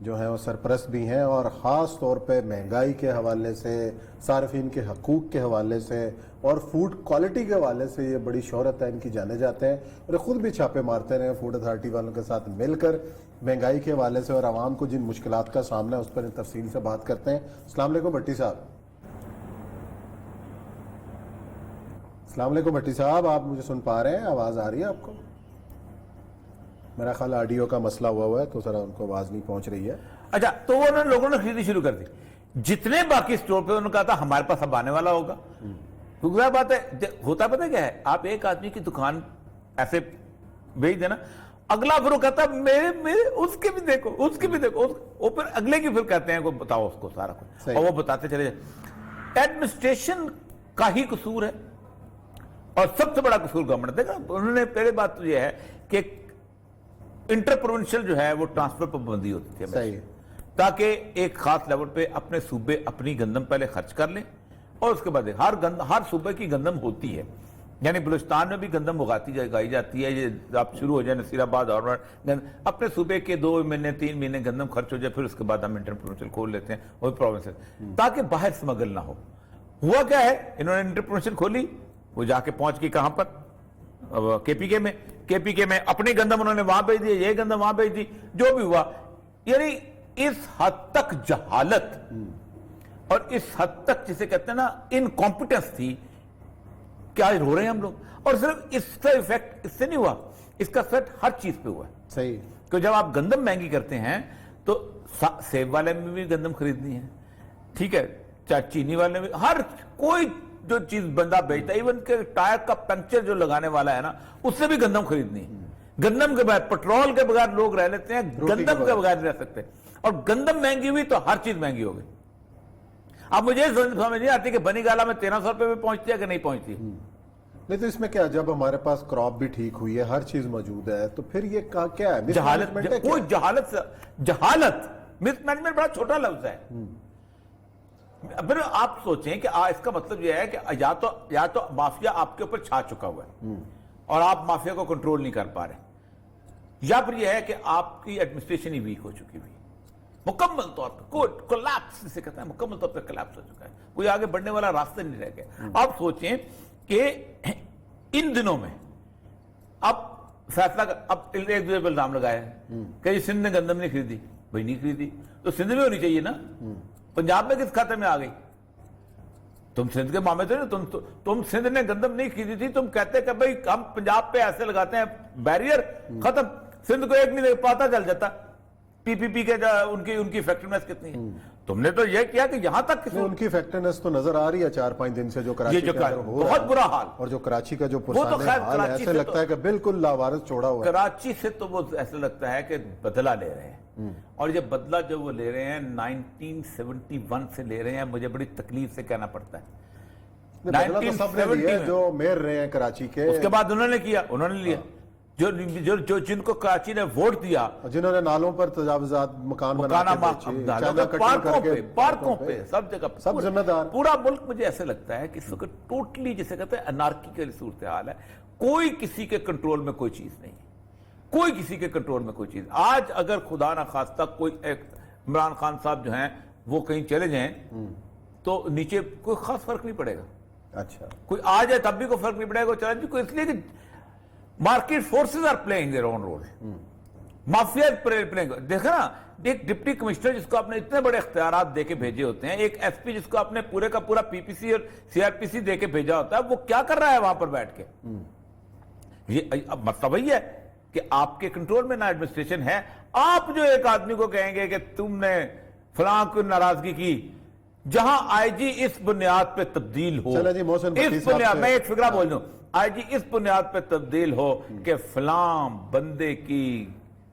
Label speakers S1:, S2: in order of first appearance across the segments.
S1: جو ہیں وہ سرپرست بھی ہیں، اور خاص طور پہ مہنگائی کے حوالے سے، صارفین کے حقوق کے حوالے سے اور فوڈ کوالٹی کے حوالے سے یہ بڑی شہرت ہے ان کی، جانے جاتے ہیں، اور یہ خود بھی چھاپے مارتے رہے فوڈ اتھارٹی والوں کے ساتھ مل کر مہنگائی کے حوالے سے اور عوام کو جن مشکلات کا سامنا ہے اس پر تفصیل سے بات کرتے ہیں۔ السلام علیکم بھٹی صاحب۔ السلام علیکم بھٹی صاحب، آپ مجھے سن پا رہے ہیں؟ آواز آ رہی ہے آپ کو؟ میرا خیال آڈیو کا مسئلہ ہوا ہے تو ذرا ان کو آواز نہیں پہنچ رہی ہے۔
S2: اچھا، تو وہ لوگوں نے خریدی شروع کر دی، جتنے باقی سٹور پہ انہوں نے کہا تھا ہمارے پاس اب آنے والا ہوگا۔ کیونکہ بات ہے، ہوتا پتہ کیا ہے، آپ ایک آدمی کی دکان ایسے بھیج دینا، اگلا پھر وہ کہتا ہے میرے اس کے بھی دیکھو، اس کے بھی دیکھو، وہ پھر اگلے کی پھر کہتے ہیں بتاؤ اس کو سارا کچھ، اور وہ بتاتے چلے جائیں۔ ایڈمنسٹریشن کا ہی قصور ہے اور سب سے بڑا قصور گورنمنٹ۔ دیکھا انہوں نے پہلے بات تو یہ ہے کہ انٹر پروونشل جو ہے وہ ٹرانسفر پر پابندی ہوتی تھی
S1: صحیح،
S2: تاکہ ایک خاص لیول پہ اپنے صوبے اپنی گندم پہلے خرچ کر لیں، اور اس کے بعد ہر صوبے کی گندم ہوتی ہے، یعنی بلوچستان میں بھی گندم اگائی جاتی ہے، یہ آپ شروع ہو جائے نصیر آباد اور اپنے صوبے کے 2 مہینے 3 مہینے گندم خرچ ہو جائے، پھر اس کے بعد ہم انٹر پروونشل کھول لیتے ہیں وہ پروونس، تاکہ باہر سمگل نہ ہو۔ ہوا کیا ہے، انہوں نے انٹر پروونشل کھولی، وہ جا کے پہنچ گئی کہاں پر، کے پی کے میں اپنی گندم انہوں نے وہاں بھیج دی، یہ گندم وہاں بھیج دی، جو بھی ہوا، یعنی اس حد تک جہالت اور اس حد تک جسے کہتے ہیں نا انکمپٹنس تھی کہ آج رو رہے ہیں ہم لوگ۔ اور صرف اس کا ایفیکٹ اس سے نہیں ہوا، اس کا ایفیکٹ ہر چیز پہ ہوا ہے۔
S1: صحیح،
S2: کہ جب آپ گندم مہنگی کرتے ہیں تو سیب والے میں بھی گندم خریدنی ہے، ٹھیک ہے، چاہے چینی والے میں، ہر کوئی جو چیز بندہ بیچتا ہے، ایون کہ ٹائر کا پنکچر جو لگانے والا ہے نا، اس سے بھی گندم خریدنی ہے۔ گندم کے بغیر، پٹرول کے بغیر لوگ رہ لیتے ہیں، گندم کے بغیر رہ سکتے ہیں، اور گندم مہنگی ہوئی تو ہر چیز مہنگی ہو گئی۔ اب مجھے سمجھ نہیں آتی کہ بنی گالا میں 1300 روپے میں پہنچتی ہے کہ نہیں پہنچتی۔
S1: نہیں تو اس میں کیا، جب ہمارے پاس کراپ بھی ٹھیک ہوئی ہے، ہر چیز موجود ہے، تو پھر یہ کیا ہے؟
S2: جہالت، کوئی جہالت، مس مینجمنٹ بڑا چھوٹا لفظ ہے۔ پھر آپ سوچیں کہ اس کا مطلب یہ ہے کہ یا تو مافیا آپ کے اوپر چھا چکا ہوا ہے اور آپ مافیا کو کنٹرول نہیں کر پا رہے، یا پھر یہ ہے کہ آپ کی ایڈمنسٹریشن ہی ویک ہو چکی ہوئی، مکمل طور پہ کولیپس جسے کہتے ہیں، مکمل طور پہ کولیپس ہو چکا ہے، کوئی آگے بڑھنے والا راستہ نہیں رہ گیا۔ آپ سوچیں کہ ان دنوں میں اب فیصلہ، اب ایک دوسرے پہ الزام لگایا ہے کہ سندھ نے گندم نہیں خریدی، بھائی نہیں خریدی تو سندھ میں ہونی چاہیے نا، پنجاب میں کس کھاتے میں آ گئی؟ تم سندھ کے معاملے تھے، تم سندھ نے گندم نہیں خریدی تھی، تم کہتے کہ بھائی ہم پنجاب پہ ایسے لگاتے ہیں بیریئر، ختم، سندھ کو ایک نہیں پاتا چل جاتا پی کے ان کی فیکٹرنس کتنی ہے۔ تم نے تو یہ کیا کہ یہاں تک
S1: ان کی فیکٹرنس تو نظر آ رہی ہے 4-5 دن سے، جو کراچی کے اندر ہو رہا ہے،
S2: بہت برا حال،
S1: اور جو کراچی کا جو پرسان حال ہے، ایسے لگتا ہے کہ بالکل لاوارث چھوڑا ہوا ہے۔
S2: کراچی سے تو وہ ایسا لگتا ہے کہ بدلہ لے رہے ہیں، اور یہ بدلہ جو وہ لے رہے ہیں 1971 سے لے رہے ہیں، مجھے بڑی تکلیف سے کہنا پڑتا ہے۔
S1: بدلہ تو سب نے لیا ہے، جو میئر رہے ہیں کراچی کے،
S2: اس کے بعد انہوں نے کیا، انہوں نے لیا، جن کو کراچی نے ووٹ دیا،
S1: جنہوں نے نالوں پر تجاوزات، مکان
S2: پارکوں پہ، سب جگہ
S1: سب ذمہ دار،
S2: پورا ملک مجھے ایسے لگتا ہے کہ اس وقت ٹوٹلی جسے کہتے ہیں انارکی کی صورتحال ہے، کوئی کسی کے کنٹرول میں کوئی چیز نہیں، کوئی کسی کے کنٹرول میں کوئی چیز۔ آج اگر خدا نہ خواستہ کوئی عمران خان صاحب جو ہیں وہ کہیں چلے جائیں تو نیچے کوئی خاص فرق نہیں پڑے گا،
S1: اچھا
S2: کوئی آ جائے تب بھی کوئی فرق نہیں پڑے گا، چلا جی کوئی، اس لیے کہ market forces are playing their own role, mafia playing. دیکھا نا، ایک ڈپٹی کمشنر جس کو آپ نے اتنے بڑے اختیارات دے کے بھیجے ہوتے ہیں، ایک ایس پی جس کو آپ نے پورے کا پورا پی پی سی اور سی آر پی سی دے کے بھیجا ہوتا ہے، وہ کیا کر رہا ہے وہاں پر بیٹھ کے؟ یہ مطلب وہی ہے کہ آپ کے کنٹرول میں نہ ایڈمنسٹریشن ہے۔ آپ جو ایک آدمی کو کہیں گے کہ تم نے فلاں کو ناراضگی کی، جہاں آئی جی اس بنیاد پہ تبدیل ہو، اس بنیاد، میں ایک فکرہ بول دوں، آئی جی اس بنیاد پہ تبدیل ہو کہ فلاں بندے کی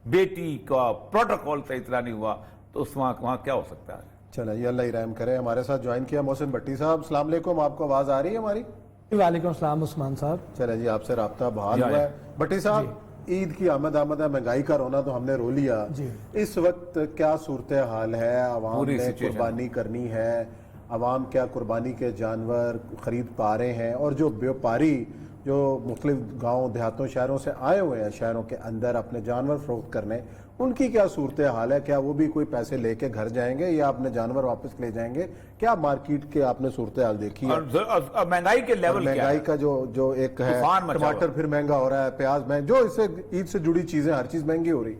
S2: بیٹی کا پروٹوکول سے اطلاع نہیں ہوا، تو اس وہاں کیا ہو سکتا ہے؟
S1: چلیں یہ اللہ ہی رحم کرے۔ ہمارے ساتھ جوائن کیا محسن بھٹی صاحب، السلام علیکم، آپ کو آواز آ رہی ہے ہماری؟
S3: وعلیکم السلام عثمان صاحب۔
S1: چلیں جی، آپ سے رابطہ بحال ہوا ہے۔ بھٹی صاحب، عید کی آمد ہے، مہنگائی کا رونا تو ہم نے رو لیا، اس وقت کیا صورتحال ہے؟ عوام نے قربانی کرنی ہے، عوام کیا قربانی کے جانور خرید پا رہے ہیں، اور جو بیوپاری جو مختلف گاؤں دیہاتوں شہروں سے آئے ہوئے ہیں شہروں کے اندر اپنے جانور فروخت کرنے، ان کی کیا صورتحال ہے؟ کیا وہ بھی کوئی پیسے لے کے گھر جائیں گے یا اپنے جانور واپس لے جائیں گے؟ کیا مارکیٹ کے آپ نے صورتحال دیکھی ہے؟
S2: اور مہنگائی کے لیول کیا
S1: مہنگائی
S2: ہے؟
S1: کا جو ایک ہے،
S2: طوفان مچا ہوا ہے۔
S1: ٹماٹر پھر مہنگا ہو رہا ہے، پیاز مہنگا، جو اس سے عید سے جڑی چیزیں ہر چیز مہنگی ہو رہی۔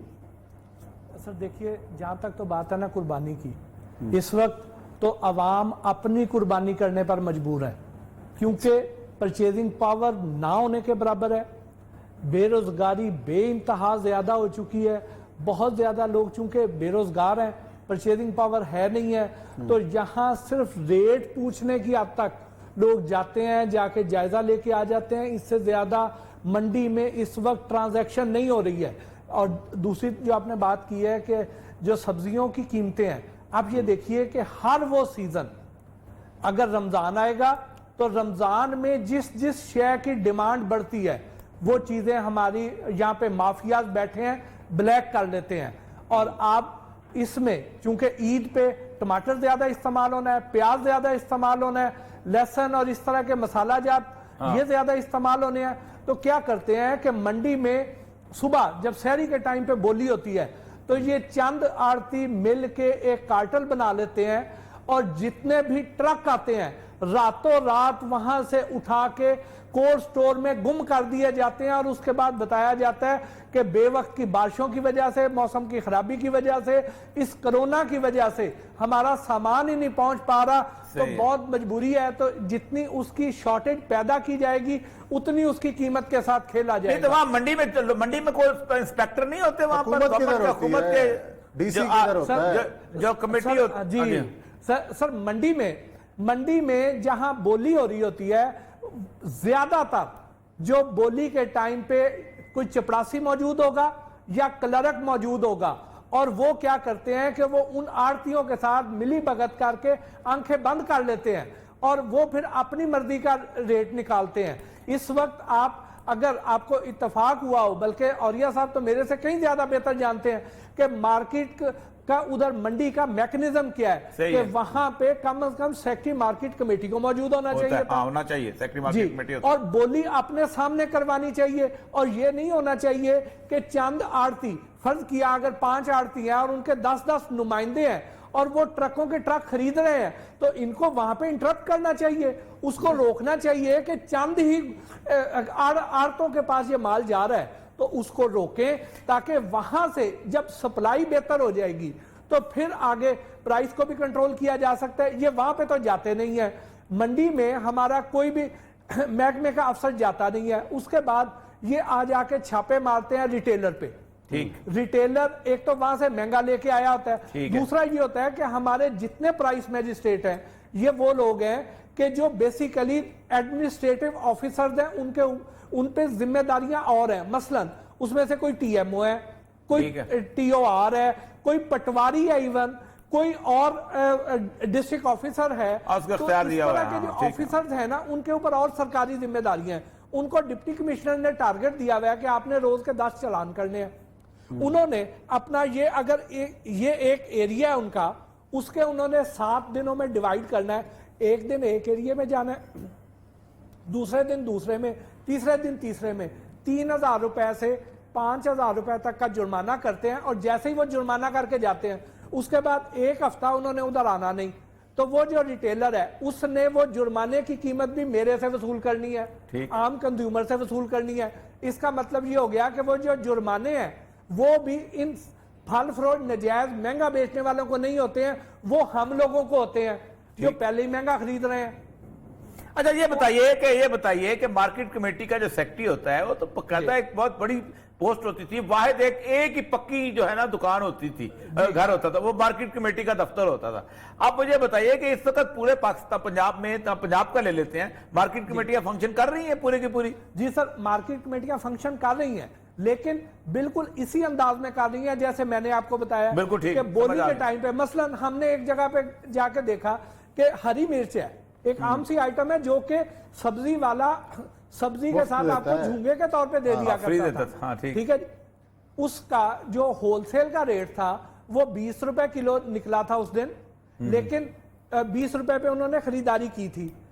S3: سر دیکھیے، جہاں تک تو بات ہے نا قربانی کی، اس وقت تو عوام اپنی قربانی کرنے پر مجبور ہے، کیونکہ پرچیزنگ پاور نہ ہونے کے برابر ہے، بے روزگاری بے انتہا زیادہ ہو چکی ہے، بہت زیادہ لوگ چونکہ بے روزگار ہیں، پرچیزنگ پاور ہے نہیں ہے، تو یہاں صرف ریٹ پوچھنے کی حد تک لوگ جاتے ہیں، جا کے جائزہ لے کے آ جاتے ہیں، اس سے زیادہ منڈی میں اس وقت ٹرانزیکشن نہیں ہو رہی ہے۔ اور دوسری جو آپ نے بات کی ہے کہ جو سبزیوں کی قیمتیں ہیں، آپ یہ دیکھیے کہ ہر وہ سیزن، اگر رمضان آئے گا تو رمضان میں جس شے کی ڈیمانڈ بڑھتی ہے وہ چیزیں ہماری یہاں پہ مافیاز بیٹھے ہیں بلیک کر لیتے ہیں، اور آپ اس میں چونکہ عید پہ ٹماٹر زیادہ استعمال ہونا ہے، پیاز زیادہ استعمال ہونا ہے، لہسن اور اس طرح کے مسالہ جات یہ زیادہ استعمال ہونے ہیں، تو کیا کرتے ہیں کہ منڈی میں صبح جب سحری کے ٹائم پہ بولی ہوتی ہے تو یہ چند آڑتی مل کے ایک کارٹل بنا لیتے ہیں، اور جتنے بھی ٹرک آتے ہیں راتوں رات وہاں سے اٹھا کے کولڈ سٹور میں گم کر دیے جاتے ہیں، اور اس کے بعد بتایا جاتا ہے کہ بے وقت کی بارشوں کی وجہ سے، موسم کی خرابی کی وجہ سے، اس کرونا کی وجہ سے ہمارا سامان ہی نہیں پہنچ پا رہا، تو بہت مجبوری ہے، تو جتنی اس کی شارٹیج پیدا کی جائے گی اتنی اس کی قیمت کے ساتھ کھیلا جائے
S2: نہیں تو
S3: گا۔
S2: وہاں منڈی میں کوئی انسپیکٹر نہیں ہوتے وہاں پر؟ حکومت کے
S1: ڈی سی کدھر ہوتا ہے؟
S2: جو کمیٹی ہوتی ہے۔
S3: جی سر، منڈی میں جہاں بولی ہو رہی ہوتی ہے، زیادہ تر جو بولی کے ٹائم پہ کوئی چپڑاسی موجود ہوگا یا کلرک موجود ہوگا، اور وہ کیا کرتے ہیں کہ وہ ان آڑتیوں کے ساتھ ملی بھگت کر کے آنکھیں بند کر لیتے ہیں، اور وہ پھر اپنی مرضی کا ریٹ نکالتے ہیں۔ اس وقت اگر آپ کو اتفاق ہوا ہو، بلکہ اوریہ صاحب تو میرے سے کہیں زیادہ بہتر جانتے ہیں کہ مارکیٹ کا ادھر منڈی کا میکنزم کیا ہے، کہ وہاں پہ کم از کم سیکٹری مارکیٹ کمیٹی کو موجود ہونا چاہیے تھا،
S2: ہونا چاہیے سیکٹری مارکیٹ کمیٹی،
S3: اور بولی اپنے سامنے کروانی چاہیے، اور یہ نہیں ہونا چاہیے کہ چند آڑتی، فرض کیا اگر 5 آڑتی ہیں اور ان کے 10 نمائندے ہیں اور وہ ٹرکوں کے ٹرک خرید رہے ہیں، تو ان کو وہاں پہ انٹرپٹ کرنا چاہیے، اس کو روکنا چاہیے کہ چند ہی آڑتوں کے پاس یہ مال جا رہا ہے، تو اس کو روکیں، تاکہ وہاں سے جب سپلائی بہتر ہو جائے گی تو پھر آگے پرائس کو بھی کنٹرول کیا جا سکتا ہے۔ یہ وہاں پہ تو جاتے نہیں ہیں، منڈی میں ہمارا کوئی بھی محکمے کا افسر جاتا نہیں ہے، اس کے بعد یہ آ جا کے چھاپے مارتے ہیں ریٹیلر پہ۔ ریٹیلر ایک تو وہاں سے مہنگا لے کے آیا ہوتا ہے، دوسرا یہ ہوتا ہے کہ ہمارے جتنے پرائس میجسٹریٹ ہیں یہ وہ لوگ ہیں کہ جو بیسیکلی ایڈمنسٹریٹو آفیسرز ہیں، ان پہ ذمہ داریاں اور ہیں، مثلا اس میں سے کوئی ٹی ایم او ہے، کوئی ٹی او آر ہے، کوئی پٹواری ہے، ایون کوئی اور ڈسٹرکٹ آفیسر ہے، تو اس طرح کے جو آفیسرز ہیں نا ان کے اوپر اور سرکاری ذمہ داریاں ہیں۔ ان کو ڈپٹی کمشنر نے ٹارگٹ دیا ہوا ہے کہ آپ نے روز کے 10 چلان کرنے ہیں۔ انہوں نے اپنا یہ ایک ایریا ہے ان کا، اس کے انہوں نے 7 دنوں میں ڈیوائیڈ کرنا ہے، ایک دن ایک ایریے میں جانا ہے، دوسرے دن دوسرے میں، تیسرے دن تیسرے میں، 3000 روپے سے 5000 روپے تک کا جرمانہ کرتے ہیں، اور جیسے ہی وہ جرمانہ کر کے جاتے ہیں اس کے بعد ایک ہفتہ انہوں نے ادھر آنا نہیں، تو وہ جو ریٹیلر ہے اس نے وہ جرمانے کی قیمت بھی میرے سے وصول کرنی ہے، عام کنزیومر سے وصول کرنی ہے۔ اس کا مطلب یہ ہو گیا کہ وہ جو جرمانے ہیں وہ بھی ان پھل فروٹ نجائز مہنگا بیچنے والوں کو نہیں ہوتے ہیں، وہ ہم لوگوں کو ہوتے ہیں جو پہلے ہی مہنگا خرید رہے ہیں۔
S2: اچھا یہ بتائیے کہ مارکیٹ کمیٹی کا جو سیکٹری ہوتا ہے وہ تو باقاعدہ ایک بہت بڑی پوسٹ ہوتی تھی، واحد ایک ہی پکی جو ہے نا دکان ہوتی تھی، گھر ہوتا تھا، وہ مارکیٹ کمیٹی کا دفتر ہوتا تھا۔ آپ مجھے بتائیے کہ اس وقت پورے پاکستان پنجاب میں، پنجاب کا لے لیتے ہیں، مارکیٹ کمیٹیاں فنکشن کر رہی ہیں پورے کی پوری؟
S3: جی سر، مارکیٹ کمیٹیاں فنکشن کر رہی ہیں، لیکن بالکل اسی انداز میں کر رہی ہیں جیسے میں نے آپ کو بتایا کہ بولی کے ٹائم پہ مثلا ہم نے ایک جگہ پہ جا کے دیکھا کہ ہری مرچ ہے، ایک عام سی آئٹم ہے جو کہ سبزی والا سبزی کے ساتھ آپ کو جھونگے کے طور پہ دے دیا کرتا تھا، ٹھیک ہے جی، اس کا جو ہول سیل کا ریٹ تھا وہ 20 روپے کلو نکلا تھا اس دن، لیکن 20 روپے پہ انہوں نے خریداری کی تھی،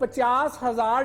S3: 50,000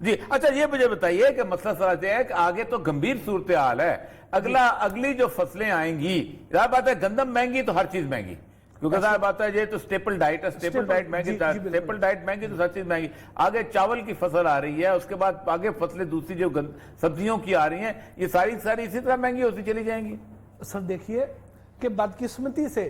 S2: جی اچھا یہ مجھے بتائیے کہ مسئلہ سمجھتے ہیں کہ آگے تو گمبھیر صورتحال ہے، اگلی جو فصلیں آئیں گی، ظاہر بات ہے گندم مہنگی تو ہر چیز مہنگی، کیونکہ ظاہر بات ہے یہ تو سٹیپل ڈائٹ ہے، سٹیپل ڈائٹ مہنگی، سٹیپل ڈائٹ مہنگی تو ہر چیز مہنگی، آگے چاول کی فصل آ رہی ہے، اس کے بعد آگے فصلیں دوسری جو سبزیوں کی آ رہی ہیں، یہ ساری اسی طرح مہنگی ہوتی چلی جائیں گی۔
S3: سر دیکھیے کہ بدقسمتی سے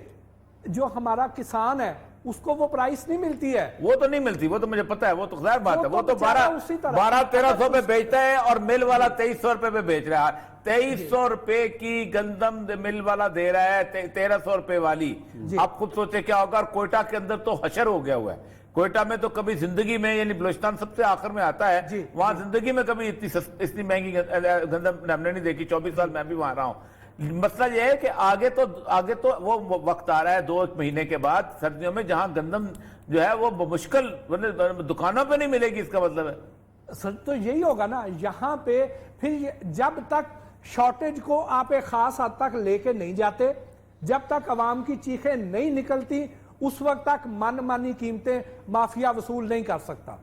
S3: جو ہمارا کسان ہے اس کو وہ پرائس نہیں ملتی ہے،
S2: وہ تو نہیں ملتی، وہ تو مجھے پتا ہے، وہ تو ظاہر بات ہے، وہ تو
S3: بیچارہ اسی طرح
S2: 1200-1300 پہ بیچتا ہے اور مل والا 2300 روپے پہ بیچ رہا ہے، 2300 روپے کی گندم مل والا دے رہا ہے 1300 روپے والی۔ آپ خود سوچے کیا ہوگا، اور کوئٹہ کے اندر تو حشر ہو گیا ہوا ہے، کوئٹہ میں تو کبھی زندگی میں، یعنی بلوچستان سب سے آخر میں آتا ہے، وہاں زندگی میں کبھی اتنی مہنگی گندم ہم نے نہیں دیکھی، 24 سال میں بھی وہاں رہا ہوں۔ مسئلہ یہ ہے کہ آگے تو وہ وقت آ رہا ہے 2 مہینے کے بعد سردیوں میں، جہاں گندم جو ہے وہ مشکل دکانوں پہ نہیں ملے گی، اس کا مطلب ہے
S3: سر تو یہی ہوگا نا، یہاں پہ پھر جب تک شارٹیج کو آپ ایک خاص حد تک لے کے نہیں جاتے، جب تک عوام کی چیخیں نہیں نکلتی، اس وقت تک من مانی قیمتیں مافیا وصول نہیں کر سکتا۔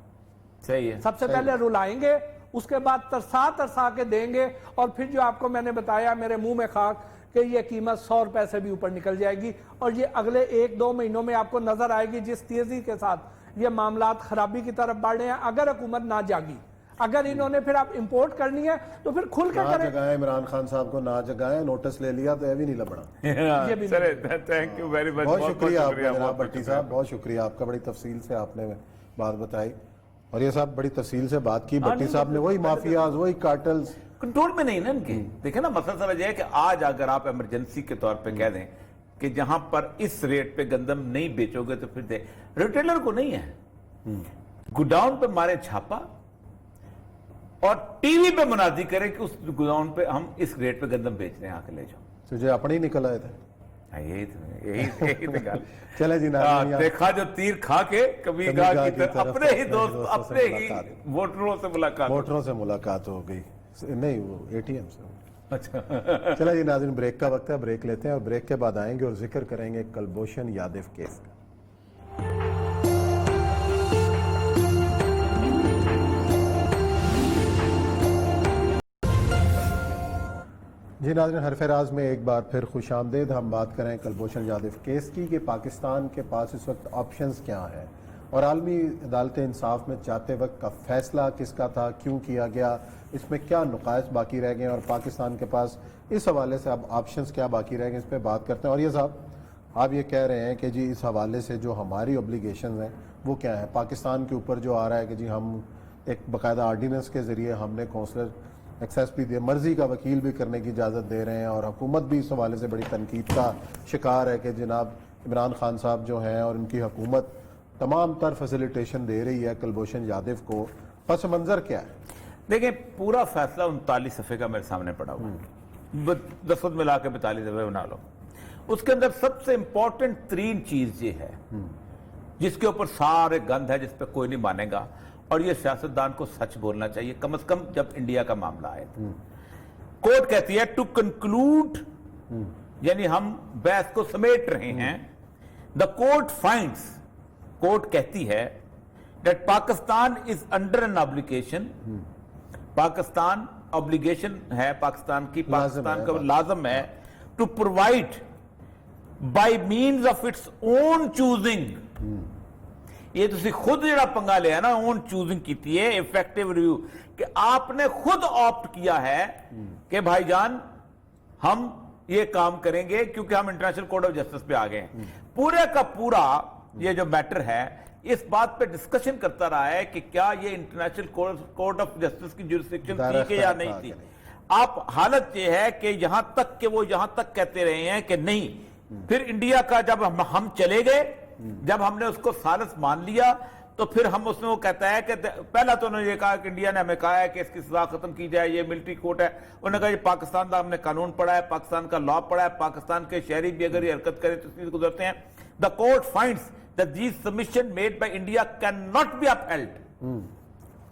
S2: صحیح ہے،
S3: سب سے پہلے رلائیں گے، اس کے بعد ترسا کے دیں گے، اور پھر جو آپ کو میں نے بتایا میرے منہ میں خاک کہ یہ قیمت 100 روپے سے بھی اوپر نکل جائے گی، اور یہ اگلے 1-2 مہینوں میں آپ کو نظر آئے گی جس تیزی کے ساتھ یہ معاملات خرابی کی طرف بڑھ رہے ہیں۔ اگر حکومت نہ جاگی، اگر انہوں نے پھر آپ امپورٹ کرنی ہے تو پھر کھل کے کریں۔
S1: نہ جگائیں عمران خان صاحب کو، نہ جگائیں، نوٹس لے لیا تو یہ بھی نہیں لبڑا۔
S2: چلے تھینک یو ویری مچ،
S1: بہت شکریہ آپ کا جناب بھٹی صاحب، بہت شکریہ آپ کا، بڑی تفصیل سے آپ نے بات بتائی، اور یہ صاحب بڑی تفصیل سے بات کی بھٹی صاحب نے، وہی مافیاز، وہی کارٹلز
S2: کنٹرول میں نہیں نا ان کے۔ دیکھیں نا مسئلہ سمجھ ہے کہ آج اگر آپ ایمرجنسی کے طور پہ کہہ دیں کہ جہاں پر اس ریٹ پہ گندم نہیں بیچو گے تو پھر ریٹیلر کو نہیں ہے، گوڈاؤن پہ مارے چھاپا اور ٹی وی پہ منادی کریں کہ اس گوڈاؤن پہ ہم اس ریٹ پہ گندم بیچ رہے ہیں، آ کے لے جاؤ۔
S1: تجھے اپنے ہی نکل آئے تھے۔
S2: یہی تو گل۔
S1: چلے جی ناظرین،
S2: دیکھا جو تیر کھا کے کبھی گاہ کی طرف، اپنے ہی دوست، اپنے ہی ووٹروں سے ملاقات،
S1: ووٹروں سے ملاقات ہو گئی، نہیں وہ ATM سے۔
S2: اچھا
S1: چلے جی ناظرین، بریک کا وقت ہے، بریک لیتے ہیں، اور بریک کے بعد آئیں گے اور ذکر کریں گے کلبھوشن یادو کیس کا۔ جی ناظرین، حرف راز میں ایک بار پھر خوش آمدید۔ ہم بات کریں کلبھوشن یادو کیس کی کہ پاکستان کے پاس اس وقت آپشنز کیا ہیں، اور عالمی عدالت انصاف میں جاتے وقت کا فیصلہ کس کا تھا، کیوں کیا گیا، اس میں کیا نقائص باقی رہ گئے، اور پاکستان کے پاس اس حوالے سے اب آپشنز کیا باقی رہ گئے، اس پہ بات کرتے ہیں۔ اور یہ صاحب آپ یہ کہہ رہے ہیں کہ جی اس حوالے سے جو ہماری اوبلیگیشنز ہیں وہ کیا ہیں، پاکستان کے اوپر جو آ رہا ہے کہ جی ہم ایک باقاعدہ آرڈیننس کے ذریعے ہم نے کونسلر ایکسیس بھی دے، مرضی کا وکیل بھی کرنے کی اجازت دے رہے ہیں، اور حکومت بھی اس حوالے سے بڑی تنقید کا شکار ہے کہ جناب عمران خان صاحب جو ہیں اور ان کی حکومت تمام تر فیسیلیٹیشن دے رہی ہے کلبھوشن یادو کو، پس منظر کیا ہے؟
S2: دیکھیں پورا فیصلہ 39 صفحے کا میرے سامنے پڑا ہوا ہے، 10 ملا کے 42 صفحے بنا لو۔ اس کے اندر سب سے امپورٹنٹ ترین چیز یہ ہے جس کے اوپر سارے گند ہے، جس پہ کوئی نہیں مانے گا، اور یہ سیاستدان کو سچ بولنا چاہیے، کم از کم جب انڈیا کا معاملہ آئے۔ کورٹ کہتی ہے ٹو کنکلوڈ، یعنی ہم بحث کو سمیٹ رہے ہیں، دا کورٹ فائنڈس، کورٹ کہتی ہے that Pakistan is under an obligation، Pakistan obligation ہے پاکستان کی، پاکستان کا لازم ہے to provide by means of its own choosing, یہ تسی خود جڑا پنگا لیا نا، اون چوزنگ کیتی ہے، ایفیکٹیو ریویو، کہ آپ نے خود آپٹ کیا ہے کہ بھائی جان ہم یہ کام کریں گے کیونکہ ہم انٹرنیشنل کورٹ آف جسٹس پہ آ گئے ہیں۔ پورے کا پورا یہ جو میٹر ہے اس بات پہ ڈسکشن کرتا رہا ہے کہ کیا یہ انٹرنیشنل کورٹ آف جسٹس کی جورسڈکشن تھی کہ یا نہیں تھی۔ آپ حالت یہ ہے کہ یہاں تک کہ وہ یہاں تک کہتے رہے ہیں کہ نہیں، پھر انڈیا کا جب ہم چلے گئے، جب ہم نے اس کو ثالث مان لیا تو پھر ہم اس میں وہ کہتا ہے کہ پہلا تو انہوں نے یہ کہا کہ انڈیا نے ہمیں کہا ہے کہ اس کی سزا ختم کی جائے، یہ ملٹری کورٹ ہے، انہوں نے کہا یہ پاکستان کا ہم نے قانون پڑھا ہے، پاکستان کا لاء پڑھا ہے، پاکستان کے شہری بھی اگر یہ حرکت کرے تو اس سے گزرتے ہیں۔ The court finds that these submissions made by India cannot be upheld۔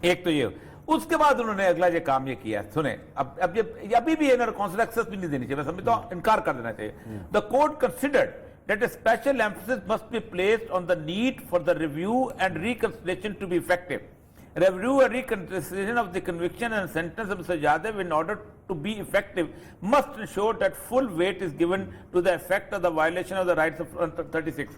S2: ایک تو یہ، اس کے بعد انہوں نے اگلا یہ کام یہ کیا، سنیں اب یہ ابھی بھی انہوں نے کونسل ایکسس بھی نہیں دینی چاہیے، میں سمجھتا ہوں انکار کر دینا چاہیے۔ The court considered that a special emphasis must be placed on the need for the review and reconciliation to be effective۔ review or reconsideration of the conviction and sentence of Mr. Yadav in order to be effective must ensure that full weight is given to the effect of the violation of the rights of 36.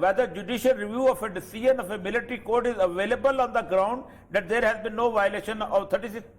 S2: whether judicial review of a decision of a military court is available on the ground that there has been no violation of 36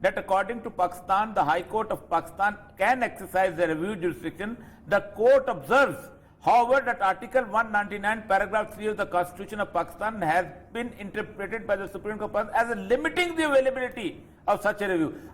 S2: that according to Pakistan, the High Court of Pakistan can exercise the review jurisdiction. The court observes, however, that Article 199, paragraph 3 of the Constitution of Pakistan has been interpreted by the Supreme Court as limiting the availability of such a review.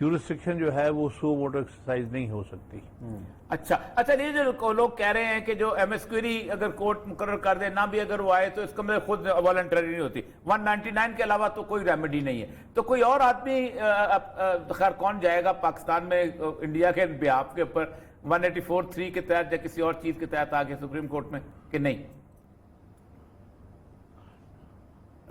S4: Jurisdiction جو ہے وہ سو motto exercise نہیں ہو سکتی۔
S2: اچھا یہ جو لوگ کہہ رہے ہیں کہ جو ایم ایس کوئری اگر کورٹ مقرر کر دے نہ بھی اگر وہ آئے تو اس کا مطلب خود والنٹری نہیں ہوتی، 199 کے علاوہ تو کوئی ریمیڈی نہیں ہے، تو کوئی اور آدمی خیر کون جائے گا پاکستان میں انڈیا کے بیہاف کے اوپر 184(3) کے تحت یا کسی اور چیز کے تحت آگے سپریم کورٹ میں کہ نہیں؟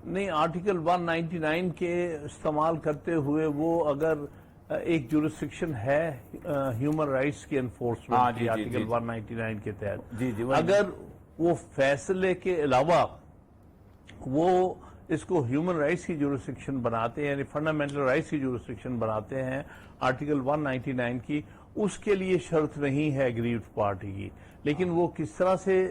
S4: نہیں، آرٹیکل 199 کے استعمال کرتے ہوئے وہ اگر ایک جورسڈکشن ہے ہیومن رائٹس کی انفورسمنٹ کی آرٹیکل 199 کے تحت، اگر وہ فیصلے کے علاوہ وہ اس کو ہیومن رائٹس کی جورسڈکشن بناتے ہیں، یعنی فنڈامنٹل رائٹس کی جورسڈکشن بناتے ہیں آرٹیکل 199 کی، اس کے لیے شرط نہیں ہے اگریوڈ پارٹی کی، لیکن وہ کس طرح سے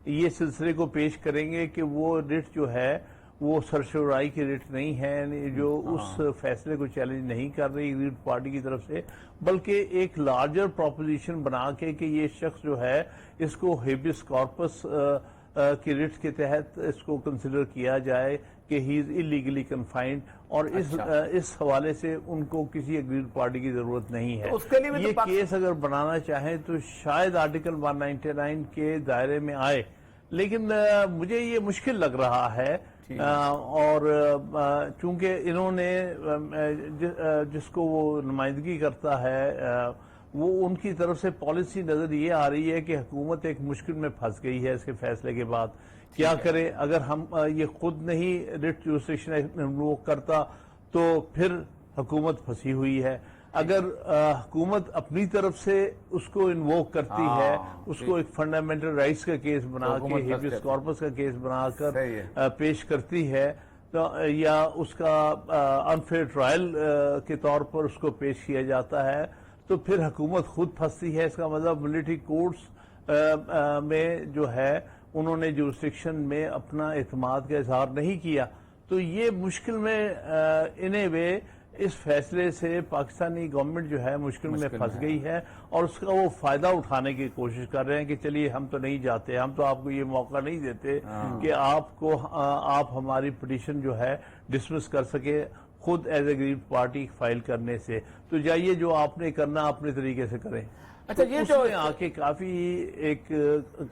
S4: یہ سلسلے کو پیش کریں گے کہ وہ ریٹ جو ہے وہ سرسرائی کی ریٹ نہیں ہے جو اس فیصلے کو چیلنج نہیں کر رہی اگریوڈ پارٹی کی طرف سے، بلکہ ایک لارجر پروپوزیشن بنا کے کہ یہ شخص جو ہے اس کو ہیبیس کارپس کی ریٹ کے تحت اس کو کنسیڈر کیا جائے کہ ہی از اللیگلی کنفائنڈ، اور اس حوالے سے ان کو کسی اگریوڈ پارٹی کی ضرورت نہیں ہے۔ یہ کیس اگر بنانا چاہیں تو شاید آرٹیکل 199 کے دائرے میں آئے، لیکن مجھے یہ مشکل لگ رہا ہے، اور چونکہ انہوں نے جس کو وہ نمائندگی کرتا ہے وہ ان کی طرف سے پالیسی نظر یہ آ رہی ہے کہ حکومت ایک مشکل میں پھنس گئی ہے اس کے فیصلے کے بعد، کیا کرے؟ اگر ہم یہ خود نہیں ریٹ جورسڈکشن انووک کرتا تو پھر حکومت پھنسی ہوئی ہے، اگر حکومت اپنی طرف سے اس کو انووک کرتی ہے، اس کو ایک فنڈامنٹل رائٹس کا کیس بنا کے ہیبیس کارپس کا کیس بنا کر پیش کرتی ہے، یا اس کا انفیئر ٹرائل کے طور پر اس کو پیش کیا جاتا ہے، تو پھر حکومت خود پھنستی ہے۔ اس کا مطلب ملٹری کورٹس میں جو ہے انہوں نے جورسڈکشن میں اپنا اعتماد کا اظہار نہیں کیا، تو یہ مشکل میں انہیں وے اس فیصلے سے پاکستانی گورنمنٹ جو ہے مشکل میں پھنس گئی ہے، اور اس کا وہ فائدہ اٹھانے کی کوشش کر رہے ہیں کہ چلیے ہم تو نہیں جاتے، ہم تو آپ کو یہ موقع نہیں دیتے کہ آپ ہماری پٹیشن جو ہے ڈسمس کر سکے خود ایز اے اگریوڈ پارٹی فائل کرنے سے، تو جائیے جو آپ نے کرنا اپنے طریقے سے کریں۔
S2: اچھا، یہ جو
S4: آ کے کافی ایک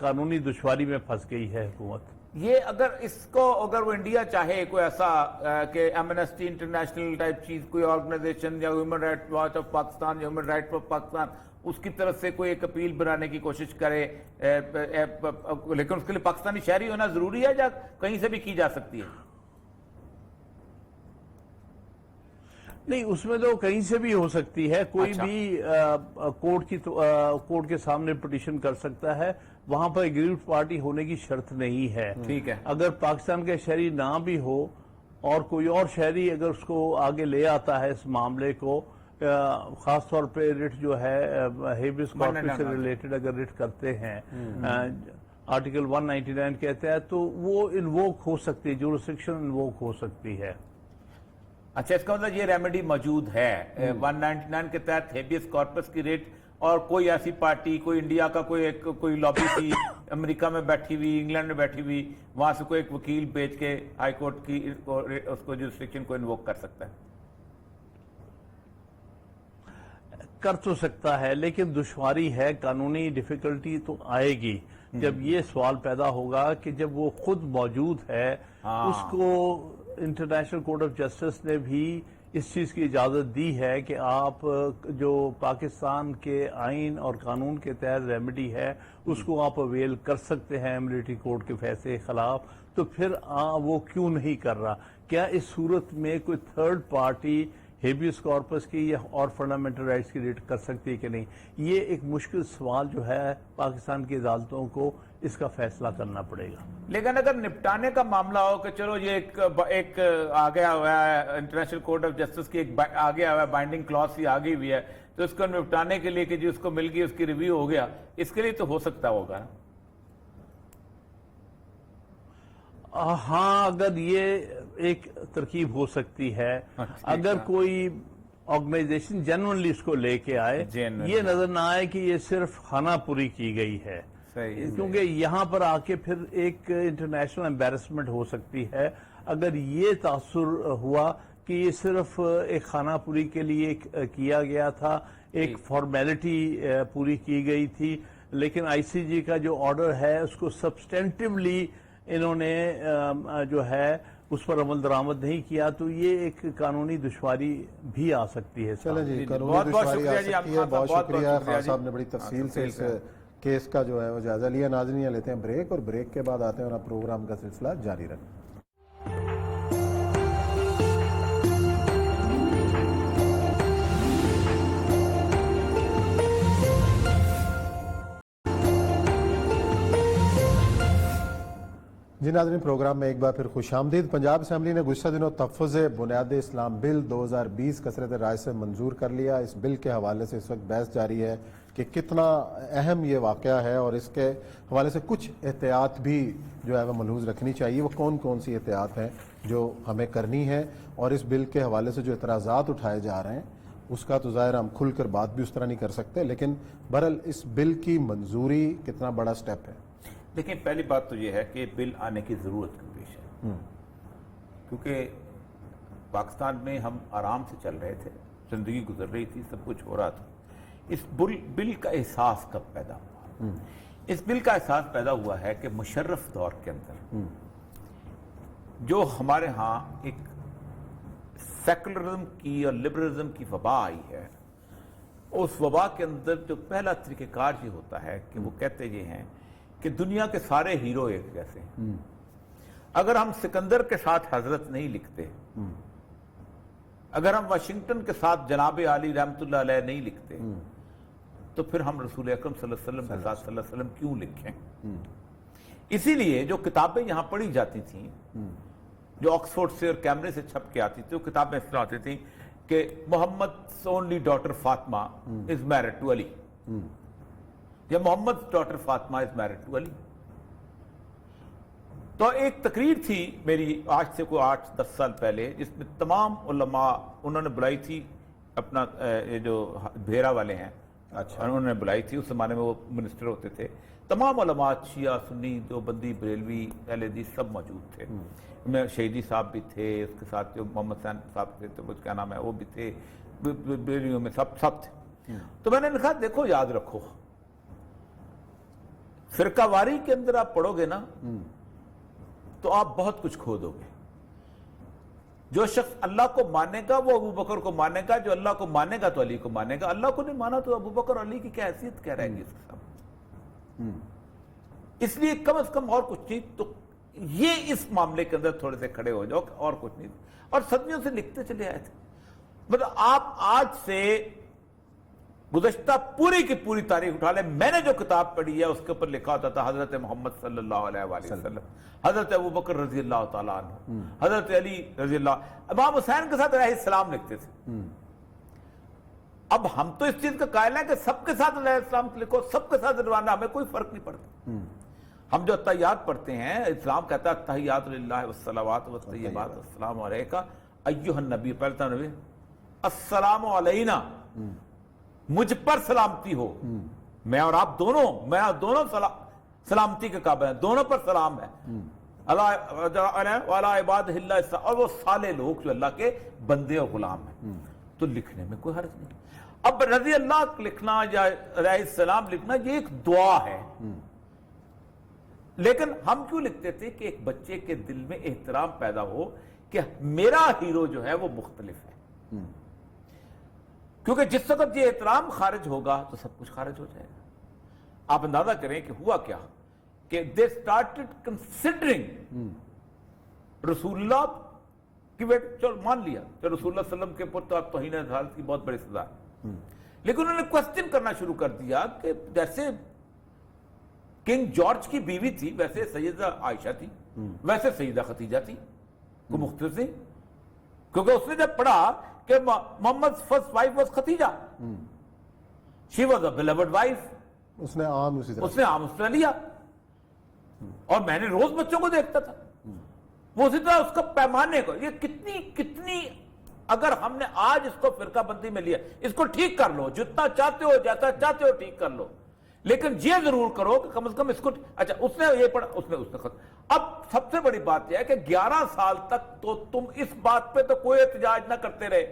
S4: قانونی دشواری میں پھنس گئی ہے حکومت۔
S2: یہ اگر وہ انڈیا چاہے کوئی ایسا کہ ایمنسٹی انٹرنیشنل ٹائپ چیز، کوئی آرگنائزیشن یا human right watch of Pakistan یا ہیومن رائٹ آف پاکستان، اس کی طرف سے کوئی ایک اپیل بنانے کی کوشش کرے، لیکن اس کے لیے پاکستانی شہری ہونا ضروری ہے یا کہیں سے بھی کی جا سکتی ہے؟
S4: نہیں، اس میں تو کہیں سے بھی ہو سکتی ہے، کوئی بھی کورٹ کے سامنے پٹیشن کر سکتا ہے، وہاں پر اگریوڈ پارٹی ہونے کی شرط نہیں ہے۔
S2: ٹھیک ہے،
S4: اگر پاکستان کا شہری نہ بھی ہو اور کوئی اور شہری اگر اس کو آگے لے آتا ہے اس معاملے کو، خاص طور پہ ریٹ جو ہے ہیبیس کارپس سے ریلیٹڈ اگر ریٹ کرتے ہیں آرٹیکل 199 کہتا ہے، تو وہ انووک ہو سکتی ہے، جورسڈکشن انووک ہو سکتی ہے۔
S2: اچھا، اس کا مطلب یہ ریمیڈی موجود ہے 199 کے تحت ہیبیس کارپس کی ریٹ، اور کوئی ایسی پارٹی، کوئی انڈیا کا کوئی لابی تھی امریکہ میں بیٹھی ہوئی، انگلینڈ میں بیٹھی ہوئی، وہاں سے کوئی ایک وکیل بھیج کے ہائی کورٹ کی اس کو جورسڈکشن کو انووک کر سکتا ہے؟
S4: کر تو سکتا ہے، لیکن دشواری ہے، قانونی ڈیفیکلٹی تو آئے گی جب یہ سوال پیدا ہوگا کہ جب وہ خود موجود ہے، اس کو انٹرنیشنل کورٹ آف جسٹس نے بھی اس چیز کی اجازت دی ہے کہ آپ جو پاکستان کے آئین اور قانون کے تحت ریمیڈی ہے اس کو آپ اویل کر سکتے ہیں ملٹری کورٹ کے فیصلے کے خلاف، تو پھر وہ کیوں نہیں کر رہا؟ کیا اس صورت میں کوئی تھرڈ پارٹی ہیبیس کارپس کی یا اور فنڈامنٹل رائٹس کی ریٹ کر سکتی ہے کہ نہیں؟ یہ ایک مشکل سوال جو ہے پاکستان کی عدالتوں کو اس کا فیصلہ کرنا پڑے گا۔
S2: لیکن اگر نپٹانے کا معاملہ ہو کہ چلو یہ ایک آگیا ہوا ہے انٹرنیشنل کورٹ آف جسٹس کی، ایک آگیا ہوا ہے بائنڈنگ کلاس ہی آگئی ہوئی ہے، تو اس کو نپٹانے کے لیے کہ جس کو مل گئی اس کی ریویو ہو گیا، اس کے لیے تو ہو سکتا ہوگا۔
S4: ہاں، اگر یہ ایک ترکیب ہو سکتی ہے، اگر کوئی آرگنائزیشن جنرلی اس کو لے کے آئے، یہ نظر نہ آئے کہ یہ صرف خانہ پوری کی گئی ہے، کیونکہ یہاں پر آ کے پھر ایک انٹرنیشنل امبیرسمنٹ ہو سکتی ہے اگر یہ تاثر ہوا کہ یہ صرف ایک خانہ پوری کے لیے کیا گیا تھا، ایک فارمیلٹی پوری کی گئی تھی، لیکن آئی سی جی کا جو آرڈر ہے اس کو سبسٹینٹیولی انہوں نے جو ہے اس پر عمل درآمد نہیں کیا، تو یہ ایک قانونی دشواری بھی آ سکتی ہے۔
S1: چلیں جی، قانونی
S2: بہت بہت
S1: دشواری آ
S2: شکریہ جی،
S1: سکتی ہے۔ بہت شکریہ خان صاحب نے بڑی
S2: ہاں،
S1: تفصیل سے اس کیس کا جو ہے وہ جائزہ لیا۔ ناظرین یہ لیتے ہیں بریک، اور بریک کے بعد آتے ہیں اور پروگرام کا سلسلہ جاری رکھیں۔ جی ناظرین، پروگرام میں ایک بار پھر خوش آمدید۔ پنجاب اسمبلی نے گزشتہ دنوں تحفظ بنیاد اسلام بل 2020 کثرت رائے سے منظور کر لیا۔ اس بل کے حوالے سے اس وقت بحث جاری ہے کہ کتنا اہم یہ واقعہ ہے، اور اس کے حوالے سے کچھ احتیاط بھی جو ہے وہ ملحوظ رکھنی چاہیے۔ وہ کون کون سی احتیاط ہیں جو ہمیں کرنی ہے، اور اس بل کے حوالے سے جو اعتراضات اٹھائے جا رہے ہیں اس کا تو ظاہر ہم کھل کر بات بھی اس طرح نہیں کر سکتے، لیکن بہرحال اس بل کی منظوری کتنا بڑا سٹیپ ہے۔
S2: دیکھیں، پہلی بات تو یہ ہے کہ بل آنے کی ضرورت کیوں پیش ہے، کیونکہ پاکستان میں ہم آرام سے چل رہے تھے، زندگی گزر رہی تھی، سب کچھ ہو رہا تھا۔ اس بل کا احساس کب پیدا ہوا؟ اس بل کا احساس پیدا ہوا ہے کہ مشرف دور کے اندر جو ہمارے ہاں ایک سیکولرزم کی اور لبرلزم کی وبا آئی ہے، اس وبا کے اندر جو پہلا طریقہ کار یہ ہوتا ہے کہ وہ کہتے یہ ہیں کہ دنیا کے سارے ہیرو ایک جیسے ہیں۔ اگر ہم سکندر کے ساتھ حضرت نہیں لکھتے، اگر ہم واشنگٹن کے ساتھ جناب علی رحمۃ اللہ علیہ نہیں لکھتے، تو پھر ہم رسول اکرم صلی اللہ علیہ وسلم کے ساتھ صلی اللہ علیہ وسلم کیوں لکھیں؟ اسی لیے جو کتابیں یہاں پڑھی جاتی تھیں، جو آکسفورڈ سے اور کیمرے سے چھپ کے آتی تھی، وہ کتابیں اس طرح آتی تھیں کہ Muhammad only daughter Fatima is married to Ali, یا Muhammad daughter Fatima is married to Ali. تو ایک تقریر تھی میری آج سے کوئی 8-10 سال پہلے، جس میں تمام علماء انہوں نے بلائی تھی، اپنا یہ جو بھیرا والے ہیں انہوں نے بلائی تھی، اس زمانے میں وہ منسٹر ہوتے تھے، تمام علماء شیعہ سنی دیوبندی بریلوی اہل حدیث سب موجود تھے، میں شہیدی صاحب بھی تھے، اس کے ساتھ جو محمد حسین صاحب تھے تو کیا نام ہے وہ بھی تھے، بریلویوں میں سب تھے۔ تو میں نے لکھا دیکھو یاد رکھو، فرقہ واری کے اندر آپ پڑھو گے نا تو آپ بہت کچھ کھو دو گے۔ جو شخص اللہ کو مانے گا وہ ابو بکر کو مانے گا، جو اللہ کو مانے گا تو علی کو مانے گا، اللہ کو نہیں مانا تو ابو بکر علی کی کیا حیثیت کہہ رہے گی اس کے سامنے؟ اس لیے کم از کم اور کچھ نہیں تو یہ اس معاملے کے اندر تھوڑے سے کھڑے ہو جاؤ، اور کچھ نہیں، اور صدیوں سے لکھتے چلے آئے تھے۔ مطلب آپ آج سے گزشتہ پوری کی پوری تاریخ اٹھا لیں، میں نے جو کتاب پڑھی ہے اس کے اوپر لکھا ہوتا تھا حضرت محمد صلی اللہ علیہ وآلہ وسلم، حضرت ابو بکر رضی اللہ تعالیٰ عنہ، حضرت علی رضی اللہ، امام حسین کے ساتھ علیہ السلام لکھتے تھے۔ اب ہم تو اس چیز کا قائل ہیں کہ سب کے ساتھ علیہ السلام لکھو، سب کے ساتھ روانہ، ہمیں کوئی فرق نہیں پڑتا۔ ہم جو تحیات پڑھتے ہیں، اسلام کہتا ہے تحیات للہ والصلوات والطیبات السلام علیکہ ایھا النبی، پہلتا نبی السلام علینا، مجھ پر سلامتی ہو، میں اور آپ دونوں سلامتی کے قابل ہیں، دونوں پر سلام ہے، وعلی عبادہ اللہ، اور وہ صالح لوگ جو اللہ کے بندے اور غلام ہیں، تو لکھنے میں کوئی حرج نہیں۔ اب رضی اللہ لکھنا یا علیہ السلام لکھنا یہ ایک دعا ہے، لیکن ہم کیوں لکھتے تھے کہ ایک بچے کے دل میں احترام پیدا ہو کہ میرا ہیرو جو ہے وہ مختلف ہے، کیونکہ جس وقت یہ احترام خارج ہوگا تو سب کچھ خارج ہو جائے گا۔ آپ اندازہ کریں کہ ہوا کیا کہ they started considering رسول اللہ کی چلو مان لیا کہ رسول اللہ صلی اللہ علیہ وسلم کے اوپر تو توہین رسالت کی بہت بڑی سزا ہے، لیکن انہوں نے کوسچن کرنا شروع کر دیا کہ جیسے کنگ جارج کی بیوی تھی ویسے سیدہ عائشہ تھی، ویسے سیدہ خدیجہ تھی، کوئی مختلف نہیں، کیونکہ اس نے جب پڑھا کہ Muhammad first wife was Khadija, she was a beloved wife,
S1: اس نے عام اسی
S2: طرح لیا، اور میں نے روز بچوں کو دیکھتا تھا وہ اسی طرح اس کا پیمانے کو، یہ کتنی اگر ہم نے آج اس کو فرقہ بندی میں لیا، اس کو ٹھیک کر لو، جتنا چاہتے ہو جیسا چاہتے ہو ٹھیک کر لو، لیکن یہ ضرور کرو کہ کم از کم اس کو اچھا اس نے یہ پڑھا اس نے اب سب سے بڑی بات یہ ہے کہ 11 سال تک تو تم اس بات پہ تو کوئی احتجاج نہ کرتے رہے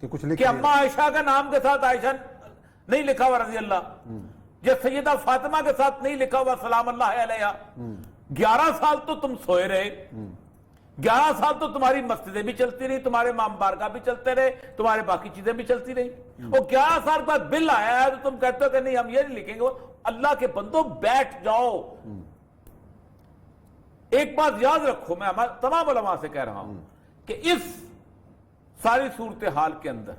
S1: کہ کچھ
S2: کہ اما عائشہ کا نام کے ساتھ عائشہ نہیں لکھا ہوا رضی اللہ، یہ سیدہ فاطمہ کے ساتھ نہیں لکھا ہوا سلام اللہ علیہ. 11 سال تو تم سوئے رہے، 11 سال تو تمہاری مسجدیں بھی چلتی رہی، تمہارے امام بارگاہ بھی چلتے رہے، تمہارے باقی چیزیں بھی چلتی رہی، اور 11 سال بعد بل آیا ہے تو تم کہتے ہو کہ نہیں ہم یہ نہیں لکھیں گے. اللہ کے بندو بیٹھ جاؤ. ایک بات یاد رکھو، میں تمام علماء سے کہہ رہا ہوں کہ اس ساری صورتحال کے اندر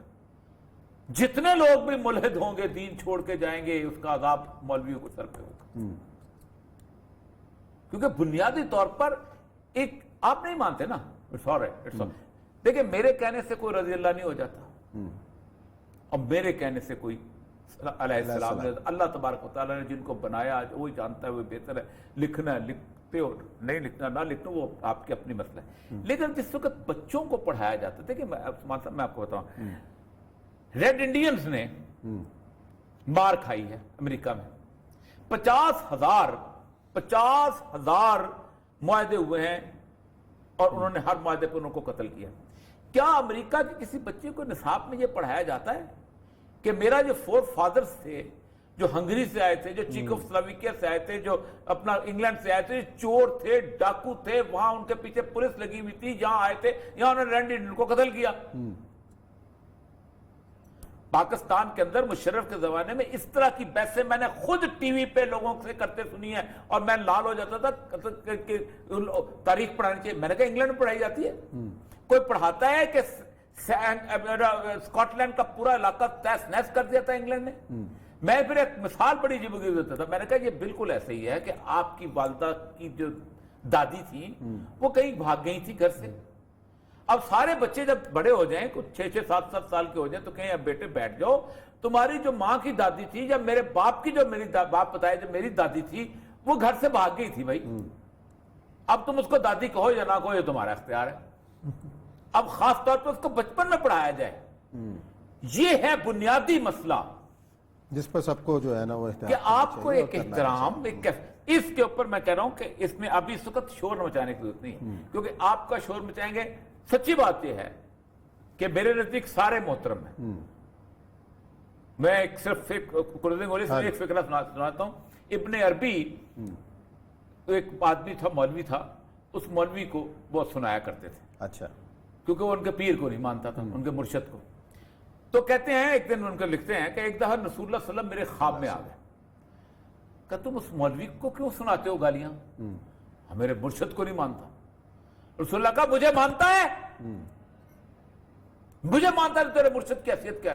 S2: جتنے لوگ بھی ملحد ہوں گے، دین چھوڑ کے جائیں گے، اس کا عذاب مولویوں کو سر پہ ہوگا. کیونکہ بنیادی طور پر ایک آپ نہیں مانتے نا، دیکھیں میرے کہنے سے کوئی رضی اللہ نہیں ہو جاتا، اور میرے کہنے سے کوئی علیہ السلام نے، اللہ تبارک و تعالیٰ نے جن کو بنایا وہی جانتا ہے، وہ بہتر ہے. لکھنا ہے لکھتے ہو، نہیں لکھنا نہ لکھنا، وہ آپ کے اپنی مسئلہ ہے. لیکن جس وقت بچوں کو پڑھایا جاتا ہے، دیکھیں میں آپ کو بتاؤں، ریڈ انڈینز نے مار کھائی ہے امریکہ میں، 50,000 معاہدے ہوئے ہیں اور انہوں نے ہر معاہدے پہ انہوں کو قتل کیا. کیا امریکہ کے کسی بچے کو نصاب میں یہ پڑھایا جاتا ہے کہ میرا جو 4 فادرز تھے، جو ہنگری سے آئے تھے، جو چیک آف سلویکیا سے آئے تھے، جو اپنا انگلینڈ سے آئے تھے، چور تھے، ڈاکو تھے، وہاں ان کے پیچھے پولیس لگی ہوئی تھی، یہاں آئے تھے، یہاں انہوں نے رینڈی ان کو قتل کیا. پاکستان کے اندر مشرف کے زمانے میں اس طرح کی بحثیں میں نے خود ٹی وی پہ لوگوں سے کرتے سنی ہیں، اور میں لال ہو جاتا تھا کہ تاریخ پڑھانی چاہیے. میں نے کہا انگلینڈ میں پڑھائی جاتی ہے؟ کوئی پڑھاتا ہے کہ اسکاٹ لینڈ کا پورا علاقہ تیس نیس کر دیا تھا انگلینڈ نے؟ میں پھر ایک مثال بڑی عجیب و غریب دیتا تھا. میں نے کہا یہ بالکل ایسے ہی ہے کہ آپ کی والدہ کی جو دادی تھی وہ کہیں بھاگ گئی تھی گھر سے. اب سارے بچے جب بڑے ہو جائیں، کچھ 6-7 سال کے ہو جائیں، تو کہیں اب بیٹے بیٹھ جاؤ، تمہاری جو ماں کی دادی تھی، یا میرے باپ کی جو میری باپ بتایا جو میری دادی تھی، وہ گھر سے بھاگ گئی تھی بھائی. اب تم اس کو دادی کہو یا نہ کہو، یہ تمہارا اختیار ہے. اب خاص طور پر اس کو بچپن میں پڑھایا جائے. یہ ہے بنیادی مسئلہ
S1: جس پر سب کو جو ہے نا وہ احترام
S2: کہ آپ کو ایک احترام، اس کے اوپر میں کہہ رہا ہوں کہ اس میں ابھی اس وقت شور مچانے کی ضرورت نہیں، کیونکہ آپ کا شور مچائیں گے. سچی بات یہ ہے کہ میرے نزدیک سارے محترم ہیں. میں صرف ایک فکرہ سناتا ہوں. ابن عربی ایک آدمی تھا، مولوی تھا، اس مولوی کو وہ سنایا کرتے تھے.
S1: اچھا.
S2: کیونکہ وہ ان کے پیر کو نہیں مانتا تھا، ان کے مرشد کو. تو کہتے ہیں ایک دن ان کو لکھتے ہیں کہ ایک دفعہ رسول اللہ صلی اللہ علیہ وسلم میرے خواب میں آ گئے کہ تم اس مولوی کو کیوں سناتے ہو گالیاں؟ میرے مرشد کو نہیں مانتا. رسول اللہ کہا مجھے مانتا ہے، مجھے مانتا ہے. تیرے مرشد کی حیثیت کیا